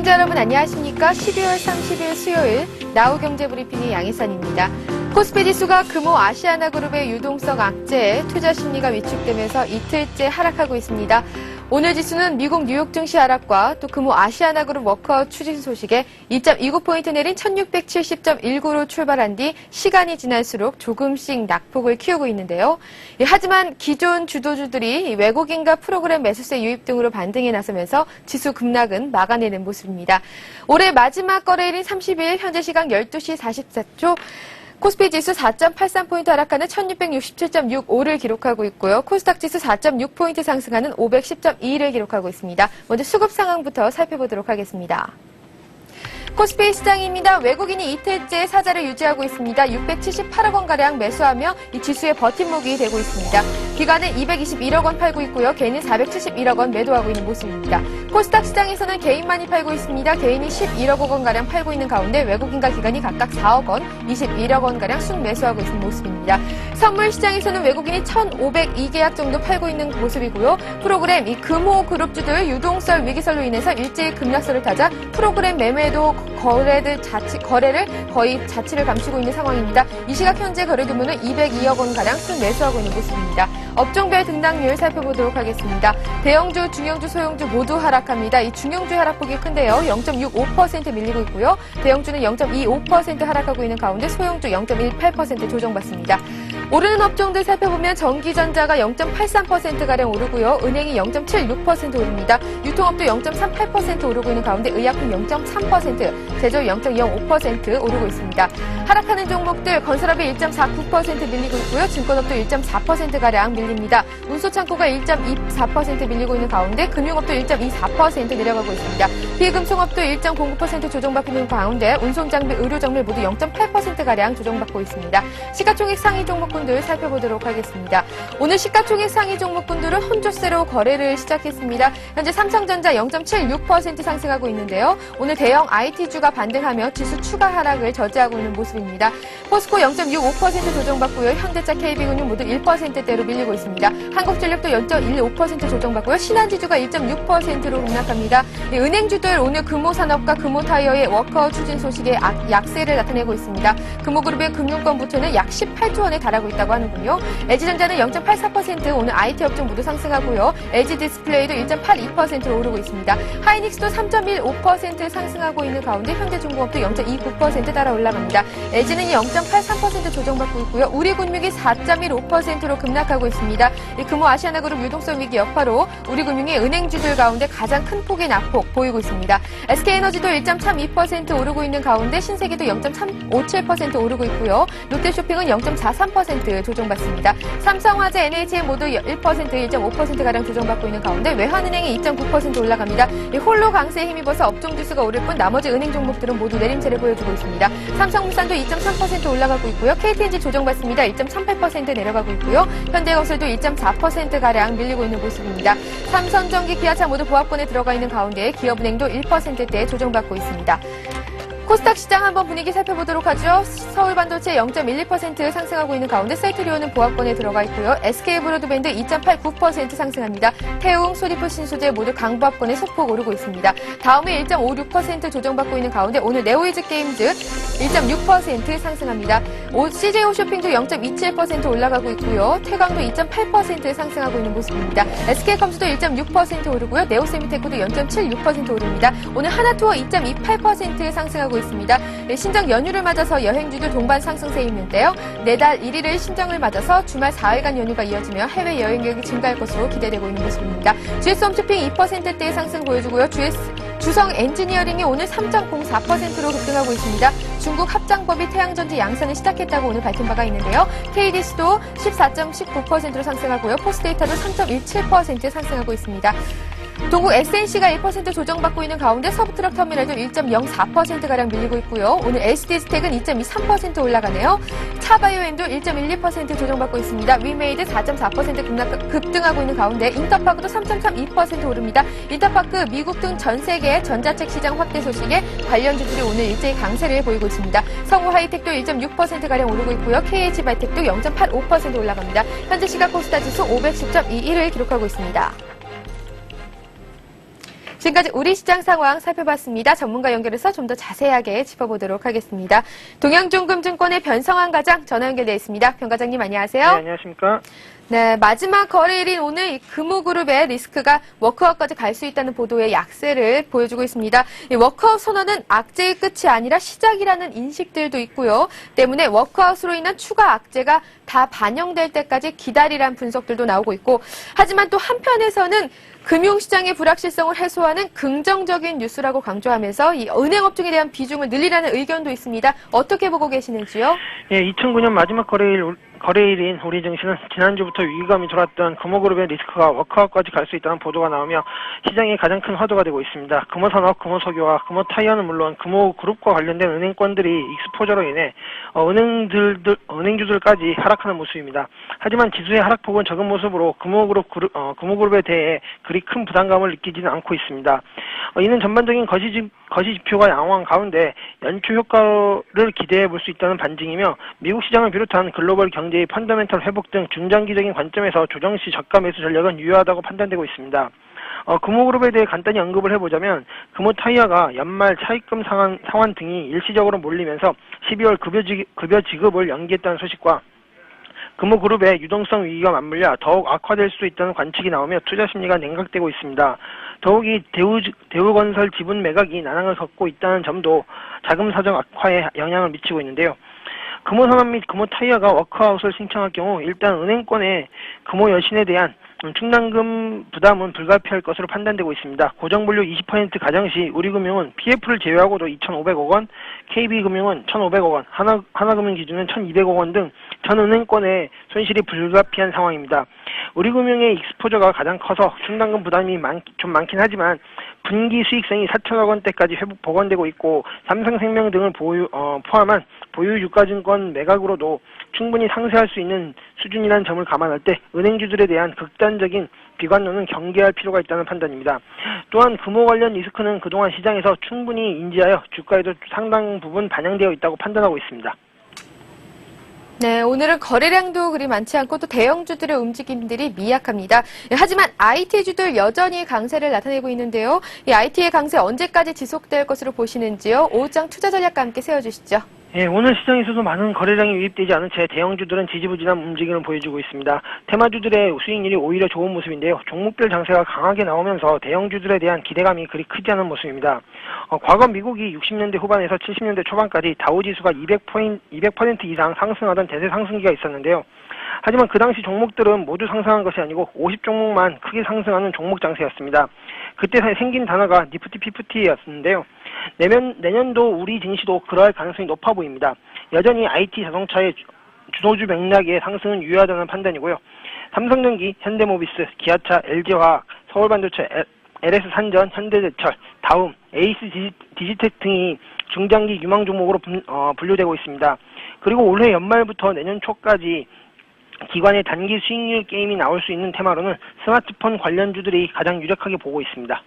시청자 여러분 안녕하십니까? 12월 30일 수요일 나우경제브리핑의 양희선입니다. 코스피 지수가 금호 아시아나그룹의 유동성 악재에 투자 심리가 위축되면서 이틀째 하락하고 있습니다. 오늘 지수는 미국 뉴욕 증시 하락과 또 금호 아시아나그룹 워크아웃 추진 소식에 2.29포인트 내린 1670.19로 출발한 뒤 시간이 지날수록 조금씩 낙폭을 키우고 있는데요. 하지만 기존 주도주들이 외국인과 프로그램 매수세 유입 등으로 반등에 나서면서 지수 급락은 막아내는 모습입니다. 올해 마지막 거래일인 30일 현재 시각 12시 44초 코스피 지수 4.83포인트 하락하는 1667.65를 기록하고 있고요. 코스닥 지수 4.6포인트 상승하는 510.21을 기록하고 있습니다. 먼저 수급 상황부터 살펴보도록 하겠습니다. 코스피 시장입니다. 외국인이 이틀째 사자를 유지하고 있습니다. 678억 원가량 매수하며 이 지수의 버팀목이 되고 있습니다. 기관은 221억 원 팔고 있고요. 개인은 471억 원 매도하고 있는 모습입니다. 코스닥 시장에서는 개인만이 팔고 있습니다. 개인이 11억 원가량 팔고 있는 가운데 외국인과 기관이 각각 4억 원, 21억 원가량 순매수하고 있는 모습입니다. 선물 시장에서는 외국인이 1,502계약 정도 팔고 있는 모습이고요. 프로그램 이 금호 그룹주들 유동성 위기설로 인해서 일제히 급락세를 타자 프로그램 매매도 거래를 거의 자치를 감추고 있는 상황입니다. 이 시각 현재 거래 규모는 202억 원가량 순매수하고 있는 모습입니다. 업종별 등락률 살펴보도록 하겠습니다. 대형주, 중형주, 소형주 모두 하락합니다. 이 중형주 하락폭이 큰데요. 0.65% 밀리고 있고요. 대형주는 0.25% 하락하고 있는 가운데 소형주 0.18% 조정받습니다. 오르는 업종들 살펴보면 전기전자가 0.83%가량 오르고요. 은행이 0.76% 오릅니다. 유통업도 0.38% 오르고 있는 가운데 의약품 0.3%, 제조 0.05% 오르고 있습니다. 하락하는 종목들 건설업이 1.49% 밀리고 있고요. 증권업도 1.4%가량 밀립니다. 운수창고가 1.24% 밀리고 있는 가운데 금융업도 1.24% 내려가고 있습니다. 비금속업도 1.09% 조정받고 있는 가운데 운송장비, 의료정밀 모두 0.8%가량 조정받고 있습니다. 시가총액 상위 종목군들 살펴보도록 하겠습니다. 오늘 시가총액 상위 종목군들은 혼조세로 거래를 시작했습니다. 현재 삼성전자 0.76% 상승하고 있는데요. 오늘 대형 IT주가 반등하며 지수 추가 하락을 저지하고 있는 모습입니다. 포스코 0.65% 조정받고요. 현대차, KB금융 모두 1%대로 밀리고 있습니다. 한국전력도 0.15% 조정받고요. 신한지주가 1.6%로 급락합니다. 은행주들 오늘 금호산업과 금호타이어의 워크아웃 추진 소식에 약세를 나타내고 있습니다. 금호그룹의 금융권 부채는 약 18조 원에 달하고 있다고 하는군요. LG전자는 0.84% 오늘 IT 업종 모두 상승하고요. LG디스플레이도 1.82%로 오르고 있습니다. 하이닉스도 3.15% 상승하고 있는 가운데 현대중공업도 0.29% 따라 올라갑니다. LG는 0.83% 조정받고 있고요. 우리금융이 4.15%로 급락하고 있습니다. 이 금호 아시아나그룹 유동성 위기 여파로 우리금융이 은행주들 가운데 가장 큰 폭의 낙폭 보이고 있습니다. SK에너지도 1.32% 오르고 있는 가운데 신세계도 0.357% 오르고 있고요. 롯데쇼핑은 0.43% 조정받습니다. 삼성화재, NHN 모두 1%, 1.5%가량 조정받고 있는 가운데 외환은행이 2.9% 올라갑니다. 홀로 강세에 힘입어서 업종지수가 오를 뿐 나머지 은행 종목들은 모두 내림세를 보여주고 있습니다. 삼성물산도 2.3% 올라가고 있고요. KTNG 조정받습니다. 1.38% 내려가고 있고요. 현대건설도 1.4%가량 밀리고 있는 모습입니다. 삼성전기, 기아차 모두 보합권에 들어가 있는 가운데 기업은행도 1%대 조정받고 있습니다. 코스닥 시장 한번 분위기 살펴보도록 하죠. 서울반도체 0.12% 상승하고 있는 가운데 셀트리온은 보합권에 들어가 있고요. SK브로드밴드 2.89% 상승합니다. 태웅, 소리프, 신소재 모두 강보합권에 소폭 오르고 있습니다. 다음에 1.56% 조정받고 있는 가운데 오늘 네오이즈게임즈 1.6% 상승합니다. CJ홈쇼핑도 0.27% 올라가고 있고요. 태광도 2.8% 상승하고 있는 모습입니다. SK컴스도 1.6% 오르고요. 네오세미테크도 0.76% 오릅니다. 오늘 하나투어 2.28% 상승하고 있습니다. 신정 연휴를 맞아서 여행주들 동반 상승세에 있는데요. 내달 1일을 신정을 맞아서 주말 4일간 연휴가 이어지며 해외 여행객이 증가할 것으로 기대되고 있는 모습입니다. GS홈쇼핑 2%대의 상승 보여주고요. 주성 엔지니어링이 오늘 3.04%로 급등하고 있습니다. 중국 합장법이 태양전지 양산을 시작했다고 오늘 밝힌 바가 있는데요. KDC도 14.19%로 상승하고요. 포스데이터도 3.17% 상승하고 있습니다. 동국 SNC가 1% 조정받고 있는 가운데 서부트럭터미널도 1.04%가량 밀리고 있고요. 오늘 SD스텍은 2.23% 올라가네요. 차바이오엠도 1.12% 조정받고 있습니다. 위메이드 4.4% 급등하고 있는 가운데 인터파크도 3.32% 오릅니다. 인터파크 미국 등 전 세계 전자책 시장 확대 소식에 관련주들이 오늘 일제히 강세를 보이고 있습니다. 성우 하이텍도 1.6%가량 오르고 있고요. KH바이텍도 0.85% 올라갑니다. 현재 시각 코스닥 지수 510.21을 기록하고 있습니다. 지금까지 우리 시장 상황 살펴봤습니다. 전문가 연결해서 좀 더 자세하게 짚어보도록 하겠습니다. 동양종금증권의 변성환 과장 전화 연결되어 있습니다. 변 과장님 안녕하세요. 네, 안녕하십니까. 네, 마지막 거래일인 오늘 이 금호그룹의 리스크가 워크아웃까지 갈 수 있다는 보도의 약세를 보여주고 있습니다. 이 워크아웃 선언은 악재의 끝이 아니라 시작이라는 인식들도 있고요. 때문에 워크아웃으로 인한 추가 악재가 다 반영될 때까지 기다리란 분석들도 나오고 있고, 하지만 또 한편에서는 금융시장의 불확실성을 해소하는 긍정적인 뉴스라고 강조하면서 이 은행업종에 대한 비중을 늘리라는 의견도 있습니다. 어떻게 보고 계시는지요? 예, 2009년 마지막 거래일인 우리 증시는 지난주부터 위기감이 돌았던 금호그룹의 리스크가 워크아웃까지 갈 수 있다는 보도가 나오며 시장의 가장 큰 화두가 되고 있습니다. 금호산업, 금호석유와 금호타이어는 물론 금호그룹과 관련된 은행권들이 익스포저로 인해 은행주들까지 하락하는 모습입니다. 하지만 지수의 하락폭은 적은 모습으로 금호그룹에 대해 그리 큰 부담감을 느끼지는 않고 있습니다. 이는 전반적인 거시지표가 양호한 가운데 연초 효과를 기대해 볼 수 있다는 반증이며 미국 시장을 비롯한 글로벌 경제의 펀더멘털 회복 등 중장기적인 관점에서 조정시 저가 매수 전략은 유효하다고 판단되고 있습니다. 금호그룹에 대해 간단히 언급을 해보자면 금호타이어가 연말 차입금 상환 등이 일시적으로 몰리면서 12월 급여 지급을 연기했다는 소식과 금호그룹의 유동성 위기가 맞물려 더욱 악화될 수도 있다는 관측이 나오며 투자 심리가 냉각되고 있습니다. 더욱이 대우건설 지분 매각이 난항을 겪고 있다는 점도 자금 사정 악화에 영향을 미치고 있는데요. 금호산업 및 금호타이어가 워크아웃을 신청할 경우 일단 은행권의 금호여신에 대한 충당금 부담은 불가피할 것으로 판단되고 있습니다. 고정보료 20% 가정 시 우리금융은 PF를 제외하고도 2,500억 원, KB금융은 1,500억 원, 하나금융 기준은 1,200억 원 등 전 은행권의 손실이 불가피한 상황입니다. 우리금융의 익스포저가 가장 커서 충당금 부담이 좀 많긴 하지만 분기 수익성이 4천억 원대까지 회복 복원되고 있고 삼성생명 등을 포함한 보유 유가증권 매각으로도 충분히 상쇄할 수 있는 수준이라는 점을 감안할 때 은행주들에 대한 극단적인 비관론은 경계할 필요가 있다는 판단입니다. 또한 금호 관련 리스크는 그동안 시장에서 충분히 인지하여 주가에도 상당 부분 반영되어 있다고 판단하고 있습니다. 네, 오늘은 거래량도 그리 많지 않고 또 대형주들의 움직임들이 미약합니다. 하지만 IT주들 여전히 강세를 나타내고 있는데요. 이 IT의 강세 언제까지 지속될 것으로 보시는지요? 오후장 투자 전략과 함께 세워주시죠. 예, 오늘 시장에서도 많은 거래량이 유입되지 않은 채 대형주들은 지지부진한 움직임을 보여주고 있습니다. 테마주들의 수익률이 오히려 좋은 모습인데요. 종목별 장세가 강하게 나오면서 대형주들에 대한 기대감이 그리 크지 않은 모습입니다. 과거 미국이 60년대 후반에서 70년대 초반까지 다우지수가 200% 이상 상승하던 대세 상승기가 있었는데요. 하지만 그 당시 종목들은 모두 상승한 것이 아니고 50종목만 크게 상승하는 종목 장세였습니다. 그때 생긴 단어가 니프티 피프티였는데요. 내년도 우리 증시도 그러할 가능성이 높아 보입니다. 여전히 IT 자동차의 주도주 맥락의 상승은 유효하다는 판단이고요. 삼성전기, 현대모비스, 기아차, LG화학, 서울반도체, LS산전, 현대제철, 다음, 에이스 디지텍 등이 중장기 유망 종목으로 분류되고 있습니다. 그리고 올해 연말부터 내년 초까지 기관의 단기 수익률 게임이 나올 수 있는 테마로는 스마트폰 관련주들이 가장 유력하게 보고 있습니다.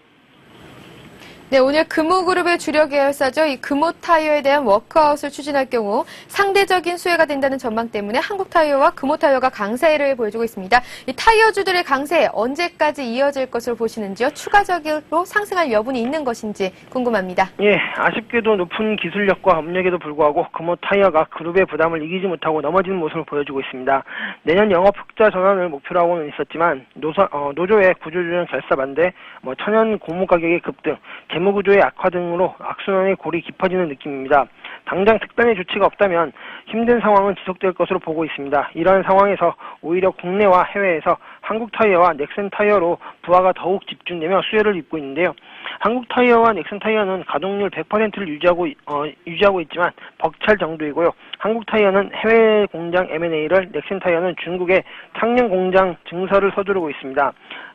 네, 오늘 금호그룹의 주력 계열사죠. 이 금호타이어에 대한 워크아웃을 추진할 경우 상대적인 수혜가 된다는 전망 때문에 한국타이어와 금호타이어가 강세를 보여주고 있습니다. 이 타이어주들의 강세 언제까지 이어질 것으로 보시는지요? 추가적으로 상승할 여분이 있는 것인지 궁금합니다. 예, 아쉽게도 높은 기술력과 업력에도 불구하고 금호타이어가 그룹의 부담을 이기지 못하고 넘어지는 모습을 보여주고 있습니다. 내년 영업 흑자 전환을 목표로 하고는 있었지만 노조의 구조조정 결사 반대, 천연 고무 가격의 급등, 재무구조의 악화 등으로 악순환의 골이 깊어지는 느낌입니다. 당장 특단의 조치가 없다면 힘든 상황은 지속될 것으로 보고 있습니다. 이러한 상황에서 오히려 국내와 해외에서 한국타이어와 넥센타이어로 부하가 더욱 집중되며 수혜를 입고 있는데요. 한국타이어와 넥센타이어는 가동률 100%를 유지하고 있지만 벅찰 정도이고요. 한국타이어는 해외 공장 M&A를, 넥센타이어는 중국의 창녕 공장 증설을 서두르고 있습니다.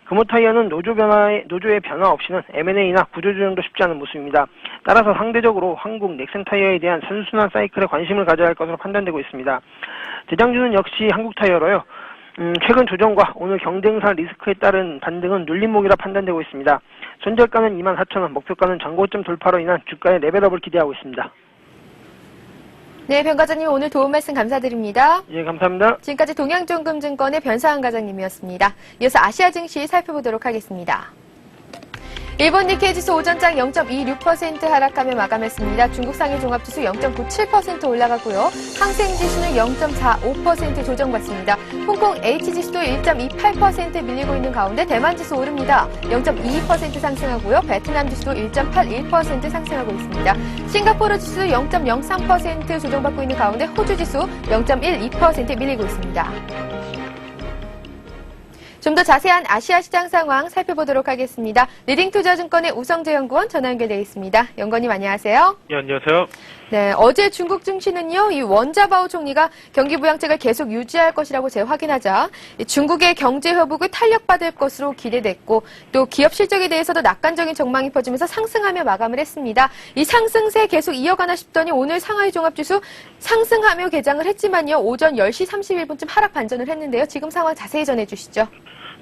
금호타이어는 노조의 변화 없이는 M&A나 구조조정도 쉽지 않은 모습입니다. 따라서 상대적으로 한국 넥센타이어에 대한 선순환 사이클에 관심을 가져야 할 것으로 판단되고 있습니다. 대장주는 역시 한국타이어로요. 최근 조정과 오늘 경쟁사 리스크에 따른 반등은 눌림목이라 판단되고 있습니다. 손절가는 24,000원, 목표가는 전고점 돌파로 인한 주가의 레벨업을 기대하고 있습니다. 네, 변 과장님 오늘 도움 말씀 감사드립니다. 예, 감사합니다. 지금까지 동양종금증권의 변상환 과장님이었습니다. 이어서 아시아 증시 살펴보도록 하겠습니다. 일본 니케이 지수 오전장 0.26% 하락하며 마감했습니다. 중국 상해 종합지수 0.97% 올라가고요. 항생지수는 0.45% 조정받습니다. 홍콩 H지수도 1.28% 밀리고 있는 가운데 대만지수 오릅니다. 0.22% 상승하고요. 베트남 지수도 1.81% 상승하고 있습니다. 싱가포르 지수 0.03% 조정받고 있는 가운데 호주 지수 0.12% 밀리고 있습니다. 좀 더 자세한 아시아 시장 상황 살펴보도록 하겠습니다. 리딩투자증권의 우성재 연구원 전화 연결되어 있습니다. 연구원님 안녕하세요. 예, 안녕하세요. 네, 어제 중국 증시는요, 이 원자바오 총리가 경기 부양책을 계속 유지할 것이라고 재확인하자 중국의 경제 회복을 탄력받을 것으로 기대됐고 또 기업 실적에 대해서도 낙관적인 전망이 퍼지면서 상승하며 마감을 했습니다. 이 상승세 계속 이어가나 싶더니 오늘 상하이 종합지수 상승하며 개장을 했지만요, 오전 10시 31분쯤 하락 반전을 했는데요. 지금 상황 자세히 전해주시죠.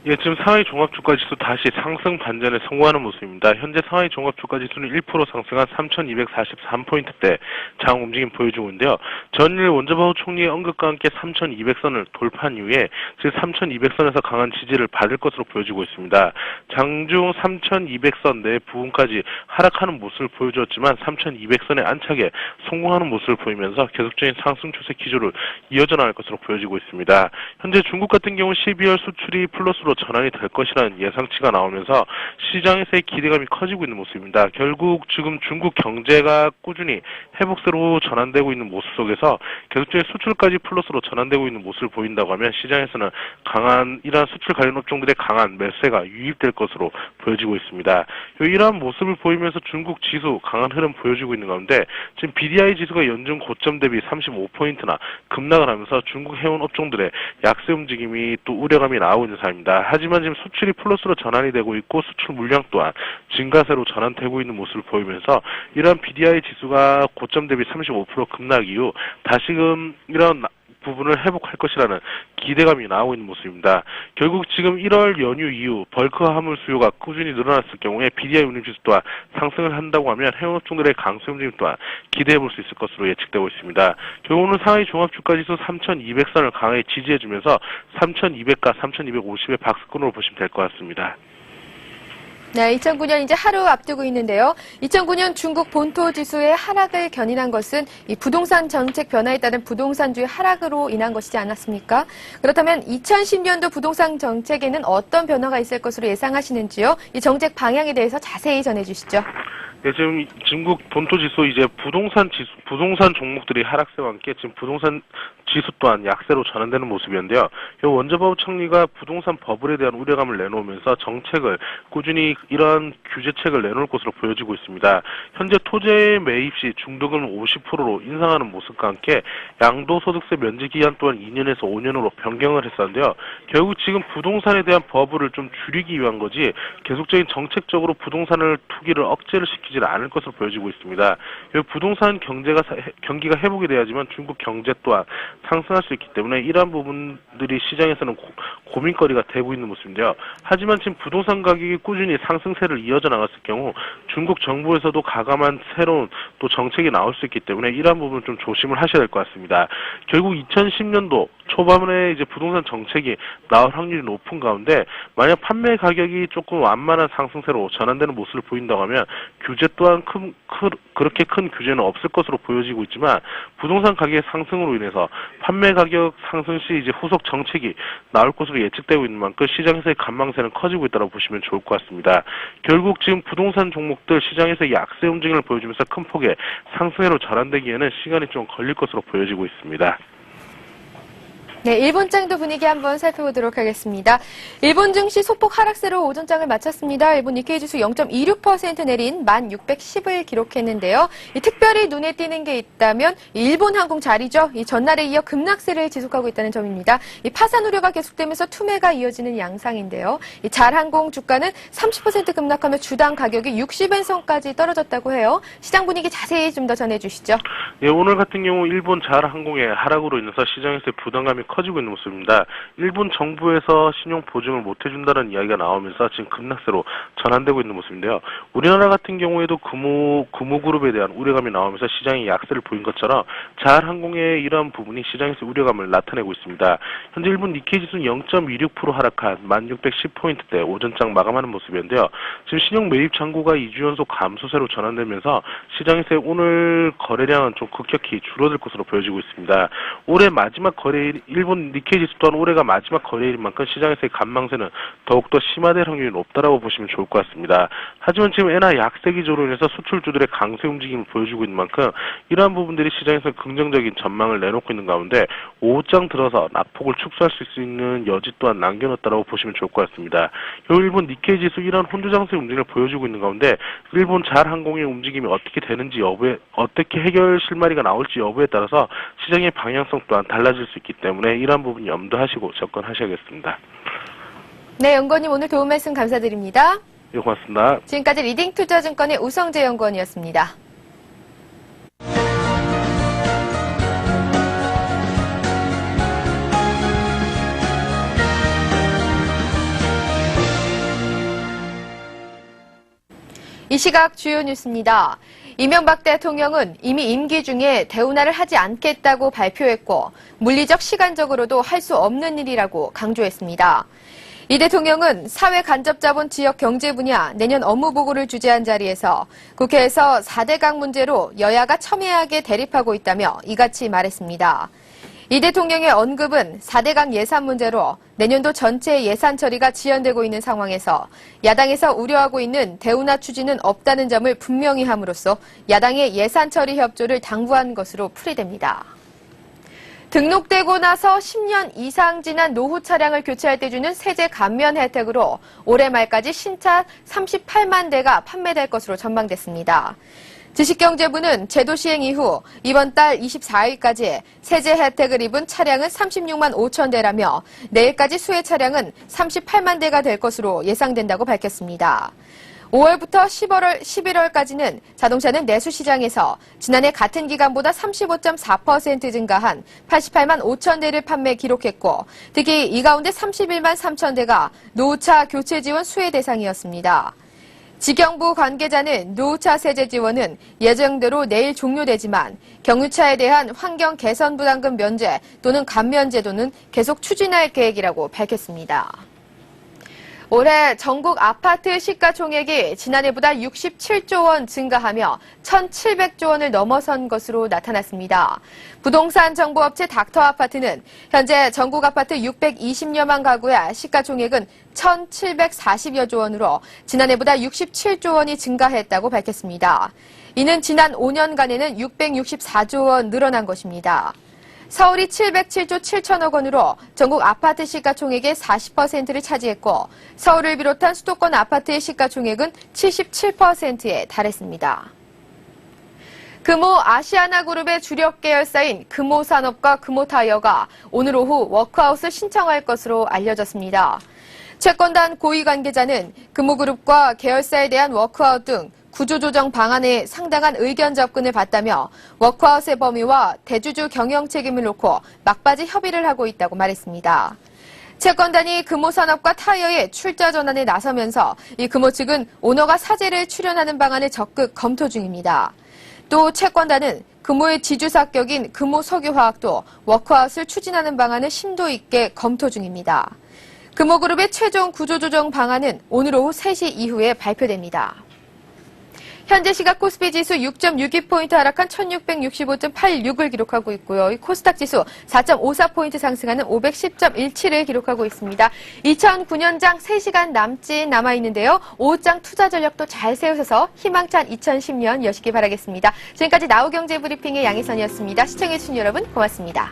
예, 지금 상하이 종합주가지수 다시 상승 반전에 성공하는 모습입니다. 현재 상하이 종합주가지수는 1% 상승한 3,243포인트대 장 움직임 보여주고 있는데요. 전일 원자바오 총리의 언급과 함께 3,200선을 돌파한 이후에 지금 3,200선에서 강한 지지를 받을 것으로 보여지고 있습니다. 장중 3,200선 내 부분까지 하락하는 모습을 보여주었지만 3,200선에 안착에 성공하는 모습을 보이면서 계속적인 상승 추세 기조를 이어져 나갈 것으로 보여지고 있습니다. 현재 중국 같은 경우 12월 수출이 플러스로 전환이 될 것이라는 예상치가 나오면서 시장에서의 기대감이 커지고 있는 모습입니다. 결국 지금 중국 경제가 꾸준히 회복세로 전환되고 있는 모습 속에서 계속적인 수출까지 플러스로 전환되고 있는 모습을 보인다고 하면 시장에서는 강한 이러한 수출 관련 업종들의 강한 매수세가 유입될 것으로 보여지고 있습니다. 이러한 모습을 보이면서 중국 지수 강한 흐름 보여주고 있는 가운데 지금 BDI 지수가 연중 고점 대비 35포인트나 급락을 하면서 중국 해운 업종들의 약세 움직임이 또 우려감이 나오고 있는 상황입니다. 하지만 지금 수출이 플러스로 전환이 되고 있고 수출 물량 또한 증가세로 전환되고 있는 모습을 보이면서 이러한 BDI 지수가 고점 대비 35% 급락 이후 다시금 이런 부분을 회복할 것이라는 기대감이 나오고 있는 모습입니다. 결국 지금 1월 연휴 이후 벌크 화물 수요가 꾸준히 늘어났을 경우에 BDI 운임지수 또한 상승을 한다고 하면 해운업종들의 강세 움직임 또한 기대해볼 수 있을 것으로 예측되고 있습니다. 결국은 상하이 종합주가지수 3,200선을 강하게 지지해주면서 3,200과 3,250의 박스권으로 보시면 될 것 같습니다. 네, 2009년 이제 하루 앞두고 있는데요. 2009년 중국 본토 지수의 하락을 견인한 것은 이 부동산 정책 변화에 따른 부동산주의 하락으로 인한 것이지 않았습니까? 그렇다면 2010년도 부동산 정책에는 어떤 변화가 있을 것으로 예상하시는지요? 이 정책 방향에 대해서 자세히 전해주시죠. 네, 지금 중국 본토 지수 이제 부동산 종목들이 하락세와 함께 지금 부동산 지수 또한 약세로 전환되는 모습이었는데요. 원자바오 총리가 부동산 버블에 대한 우려감을 내놓으면서 정책을 꾸준히 이러한 규제책을 내놓을 것으로 보여지고 있습니다. 현재 토지 매입 시 중도금을 50%로 인상하는 모습과 함께 양도소득세 면제 기한 또한 2년에서 5년으로 변경을 했었는데요. 결국 지금 부동산에 대한 버블을 좀 줄이기 위한 거지 계속적인 정책적으로 부동산을 투기를 억제를 시키지 않을 것으로 보여지고 있습니다. 부동산 경기가 회복이 돼야지만 중국 경제 또한 상승할 수 있기 때문에 이러한 부분들이 시장에서는 고민거리가 되고 있는 모습인데요. 하지만 지금 부동산 가격이 꾸준히 상승세를 이어져 나갔을 경우 중국 정부에서도 가감한 새로운 또 정책이 나올 수 있기 때문에 이러한 부분을 좀 조심을 하셔야 될 것 같습니다. 결국 2010년도 초반에 이제 부동산 정책이 나올 확률이 높은 가운데 만약 판매 가격이 조금 완만한 상승세로 전환되는 모습을 보인다고 하면 규제 또한 그렇게 큰 규제는 없을 것으로 보여지고 있지만 부동산 가격의 상승으로 인해서 판매 가격 상승 시 이제 후속 정책이 나올 것으로 예측되고 있는 만큼 시장에서의 관망세는 커지고 있다고 보시면 좋을 것 같습니다. 결국 지금 부동산 종목들 시장에서 약세 움직임을 보여주면서 큰 폭의 상승세로 전환되기에는 시간이 좀 걸릴 것으로 보여지고 있습니다. 네, 일본장도 분위기 한번 살펴보도록 하겠습니다. 일본 증시 소폭 하락세로 오전장을 마쳤습니다. 일본 니케이 지수 0.26% 내린 1610을 기록했는데요. 특별히 눈에 띄는 게 있다면 일본 항공 자리죠. 이 전날에 이어 급락세를 지속하고 있다는 점입니다. 이 파산 우려가 계속되면서 투매가 이어지는 양상인데요. 이 잘항공 주가는 30% 급락하며 주당 가격이 60엔 선까지 떨어졌다고 해요. 시장 분위기 자세히 좀 더 전해주시죠. 예, 오늘 같은 경우 일본 잘항공의 하락으로 인해서 시장에서의 부담감이 커지고 있는 모습입니다. 일본 정부에서 신용 보증을 못 해준다는 이야기가 나오면서 지금 급락세로 전환되고 있는 모습인데요. 우리나라 같은 경우에도 금호그룹에 대한 우려감이 나오면서 시장이 약세를 보인 것처럼 자할항공의 이러한 부분이 시장에서 우려감을 나타내고 있습니다. 현재 일본 니케이 지수는 0.26% 하락한 1610포인트대 오전장 마감하는 모습이었는데요. 지금 신용 매입 창구가 2주 연속 감소세로 전환되면서 시장에서의 오늘 거래량은 좀 급격히 줄어들 것으로 보여지고 있습니다. 올해 마지막 거래일, 일본 니케이 지수 또한 올해가 마지막 거래일인 만큼 시장에서의 간망세는 더욱더 심화될 확률이 높다라고 보시면 좋을 것 같습니다. 하지만 지금 엔화 약세 기조로 인해서 수출주들의 강세 움직임을 보여주고 있는 만큼 이러한 부분들이 시장에서 긍정적인 전망을 내놓고 있는 가운데 오후장 들어서 낙폭을 축소할 수 있는 여지 또한 남겨놓았다고 보시면 좋을 것 같습니다. 일본 니케이 지수 이러한 혼조 장세 움직임을 보여주고 있는 가운데 일본 자할항공의 움직임이 어떻게 되는지 여부에 어떻게 해결 실마리가 나올지 여부에 따라서 시장의 방향성 또한 달라질 수 있기 때문에 이러한 부분 염두하시고 접근하셔야겠습니다. 네, 연구원님 오늘 도움 말씀 감사드립니다. 예, 고맙습니다. 지금까지 리딩투자증권의 우성재 연구원이었습니다. 이 시각 주요 뉴스입니다. 이명박 대통령은 이미 임기 중에 대운하를 하지 않겠다고 발표했고 물리적 시간적으로도 할 수 없는 일이라고 강조했습니다. 이 대통령은 사회간접자본 지역 경제 분야 내년 업무보고를 주재한 자리에서 국회에서 4대강 문제로 여야가 첨예하게 대립하고 있다며 이같이 말했습니다. 이 대통령의 언급은 4대강 예산 문제로 내년도 전체 예산 처리가 지연되고 있는 상황에서 야당에서 우려하고 있는 대운하 추진은 없다는 점을 분명히 함으로써 야당의 예산 처리 협조를 당부한 것으로 풀이됩니다. 등록되고 나서 10년 이상 지난 노후 차량을 교체할 때 주는 세제 감면 혜택으로 올해 말까지 신차 38만 대가 판매될 것으로 전망됐습니다. 지식경제부는 제도 시행 이후 이번 달 24일까지 세제 혜택을 입은 차량은 36만 5천 대라며 내일까지 수혜 차량은 38만 대가 될 것으로 예상된다고 밝혔습니다. 5월부터 11월까지는 자동차는 내수시장에서 지난해 같은 기간보다 35.4% 증가한 88만 5천 대를 판매 기록했고 특히 이 가운데 31만 3천 대가 노후차 교체 지원 수혜 대상이었습니다. 지경부 관계자는 노후차 세제 지원은 예정대로 내일 종료되지만 경유차에 대한 환경 개선 부담금 면제 또는 감면 제도는 계속 추진할 계획이라고 밝혔습니다. 올해 전국 아파트 시가총액이 지난해보다 67조 원 증가하며 1,700조 원을 넘어선 것으로 나타났습니다. 부동산 정보업체 닥터아파트는 현재 전국 아파트 620여만 가구의 시가총액은 1,740여조 원으로 지난해보다 67조 원이 증가했다고 밝혔습니다. 이는 지난 5년간에는 664조 원 늘어난 것입니다. 서울이 707조 7천억 원으로 전국 아파트 시가총액의 40%를 차지했고 서울을 비롯한 수도권 아파트의 시가총액은 77%에 달했습니다. 금호 아시아나그룹의 주력 계열사인 금호산업과 금호타이어가 오늘 오후 워크아웃을 신청할 것으로 알려졌습니다. 채권단 고위 관계자는 금호그룹과 계열사에 대한 워크아웃 등 구조조정 방안에 상당한 의견 접근을 받다며 워크아웃의 범위와 대주주 경영 책임을 놓고 막바지 협의를 하고 있다고 말했습니다. 채권단이 금호산업과 타이어의 출자 전환에 나서면서 이 금호 측은 오너가 사재를 출연하는 방안을 적극 검토 중입니다. 또 채권단은 금호의 지주사격인 금호석유화학도 워크아웃을 추진하는 방안을 심도 있게 검토 중입니다. 금호그룹의 최종 구조조정 방안은 오늘 오후 3시 이후에 발표됩니다. 현재 시각 코스피 지수 6.62포인트 하락한 1665.86을 기록하고 있고요. 이 코스닥 지수 4.54포인트 상승하는 510.17을 기록하고 있습니다. 2009년장 3시간 남아있는데요. 오후장 투자 전략도 잘 세우셔서 희망찬 2010년 여시기 바라겠습니다. 지금까지 나우경제브리핑의 양희선이었습니다. 시청해주신 여러분 고맙습니다.